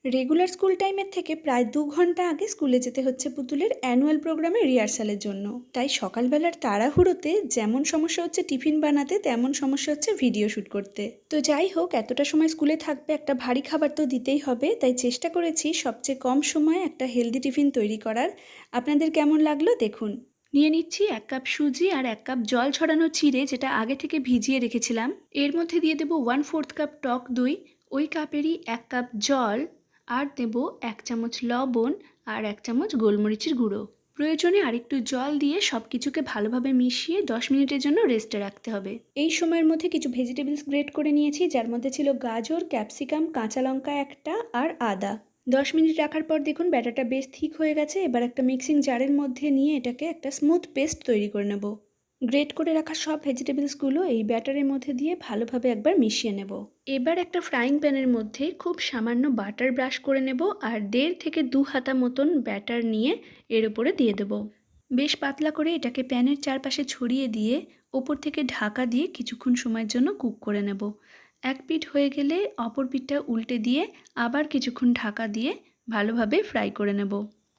Regular school টাইমের থেকে প্রায় 2 ঘন্টা আগে স্কুলে যেতে হচ্ছে পুতুলের অ্যানুয়াল প্রোগ্রামে রিহার্সালের জন্য। তাই সকালবেলার তাড়াহুড়োতে যেমন সমস্যা হচ্ছে টিফিন বানাতে, তেমন সমস্যা হচ্ছে ভিডিও শ্যুট করতে। তো যাই হোক, এতটা সময় স্কুলে থাকবে, একটা ভারী খাবার তো দিতেই হবে, তাই চেষ্টা করেছি সবচেয়ে কম সময়ে একটা হেলদি টিফিন তৈরি করার। আপনাদের কেমন লাগলো দেখুন। নিয়ে নিচ্ছি 1 কাপ সুজি আর 1 কাপ জল ছড়ানো চিড়ে, যেটা আগে থেকে ভিজিয়ে রেখেছিলাম। এর মধ্যে দিয়ে দেবো 1/4 কাপ টক দই, ওই কাপেরই 1 কাপ জল, আর দেব 1 চামচ লবণ আর 1 চামচ গোলমরিচের গুঁড়ো। প্রয়োজনে আরেকটু জল দিয়ে সব কিছুকে ভালোভাবে মিশিয়ে 10 মিনিটের জন্য রেস্টে রাখতে হবে। এই সময়ের মধ্যে কিছু ভেজিটেবলস গ্রেট করে নিয়েছি, যার মধ্যে ছিল গাজর, ক্যাপসিকাম, কাঁচা লঙ্কা একটা আর আদা। 10 মিনিট রাখার পর দেখুন ব্যাটারটা বেশ ঠিক হয়ে গেছে। এবার একটা মিক্সিং জারের মধ্যে নিয়ে এটাকে একটা স্মুথ পেস্ট তৈরি করে নেব। গ্রেট করে রাখা সব ভেজিটেবলসগুলো এই ব্যাটারের মধ্যে দিয়ে ভালোভাবে একবার মিশিয়ে নেব। এবার একটা ফ্রাইং প্যানের মধ্যে খুব সামান্য বাটার ব্রাশ করে নেব আর 1.5 থেকে 2 হাতা মতন ব্যাটার নিয়ে এর উপরে দিয়ে দেব। বেশ পাতলা করে এটাকে প্যানের চারপাশে ছড়িয়ে দিয়ে ওপর থেকে ঢাকা দিয়ে কিছুক্ষণ সময়ের জন্য কুক করে নেব। এক পিঠ হয়ে গেলে অপর পিঠটা উল্টে দিয়ে আবার কিছুক্ষণ ঢাকা দিয়ে ভালোভাবে ফ্রাই করে নেব।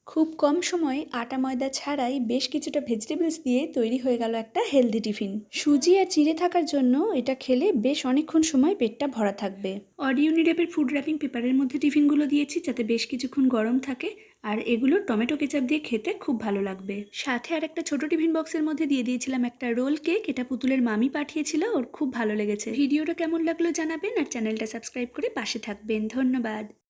খুব কম সময়ে আটা ময়দা ছাড়াই বেশ কিছুটা ভেজিটেবলস দিয়ে তৈরি হয়ে গেল একটা হেলদি টিফিন। সুজি আর চিড়ে থাকার জন্য এটা খেলে বেশ অনেকক্ষণ সময় পেটটা ভরা থাকবে। অডিওনিডেপের ফুড র্যাপিং পেপারের মধ্যে টিফিনগুলো দিয়েছি যাতে বেশ কিছুক্ষণ গরম থাকে, আর এগুলো টমেটো কেচাপ দিয়ে খেতে খুব ভালো লাগবে। সাথে আর একটা ছোট টিফিন বক্সের মধ্যে দিয়ে দিয়েছিলাম একটা রোল কেক, এটা পুতুলের মামি পাঠিয়েছিল, ওর খুব ভালো লেগেছে। ভিডিওটা কেমন লাগলো জানাবেন আর চ্যানেলটা সাবস্ক্রাইব করে পাশে থাকবেন। ধন্যবাদ।